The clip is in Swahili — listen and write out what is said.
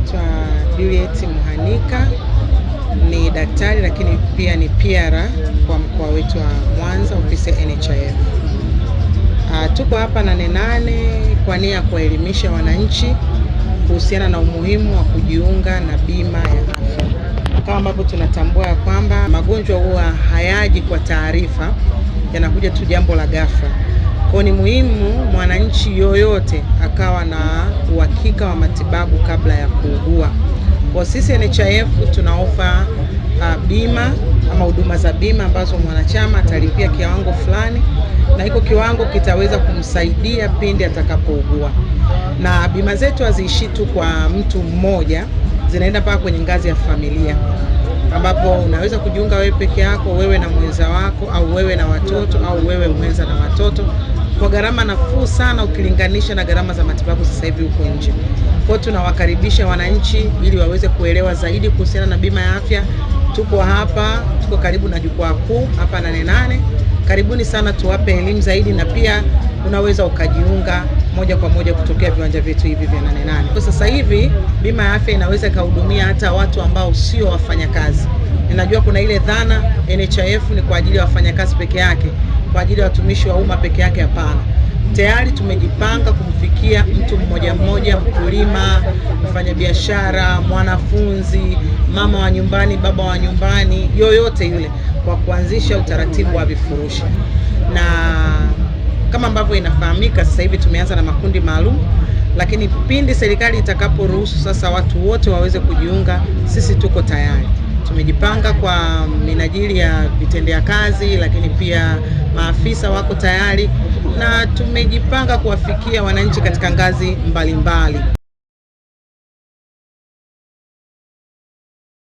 naitwa Juliet Muhanika, ni daktari lakini pia ni PR kwa mkoa wetu wa Mwanza, ofisi ya NHIF. Tuko hapa Nane Nane kwa nia ya kuelimisha wananchi kuhusiana na umuhimu wa kujiunga na bima ya afya. Kama ambavyo tunatambua ya kwamba magonjwa huwa hayaji kwa taarifa, yanakuja tu jambo la ghafla. Kwa ni muhimu mwananchi yoyote akawa na uhakika wa matibabu kabla ya kuugua. Kwa sisi NHIF tunaofa bima ama huduma za bima ambazo mwanachama atalipia kiwango fulani, na hiko kiwango kitaweza kumsaidia pindi atakapougua. Na bima zetu haziishi tu kwa mtu mmoja, zinaenda mpaka kwenye ngazi ya familia, ambapo unaweza kujiunga wewe peke yako, wewe na mwenza wako, au wewe na watoto, au wewe mwenza na watoto, kwa gharama nafuu sana ukilinganisha na gharama za matibabu sasa hivi huko nje. Kwa tunawakaribisha wananchi ili waweze kuelewa zaidi kuhusiana na bima ya afya. Tuko hapa, tuko karibu na jukwaa kuu hapa Nane Nane. Karibuni sana, tuwape elimu zaidi, na pia unaweza ukajiunga moja kwa moja kutokea viwanja vyetu hivi vya Nane Nane. Kwa sasa hivi bima ya afya inaweza ikahudumia hata watu ambao sio wafanyakazi. Ninajua kuna ile dhana NHIF ni kwa ajili ya wafanyakazi peke yake, kwa ajili ya watumishi wa umma peke yake. Hapana. Tayari tumejipanga kumfikia mtu mmoja mmoja, mkulima, mfanyabiashara, mwanafunzi, mama wa nyumbani, baba wa nyumbani, yoyote yule, kwa kuanzisha utaratibu wa vifurushi. Na kama ambavyo inafahamika sasa hivi tumeanza na makundi maalum, lakini pindi serikali itakaporuhusu sasa watu wote waweze kujiunga, sisi tuko tayari. Tumejipanga kwa minajili ya vitendea kazi, lakini pia maafisa wako tayari, na tumejipanga kuwafikia wananchi katika ngazi mbalimbali.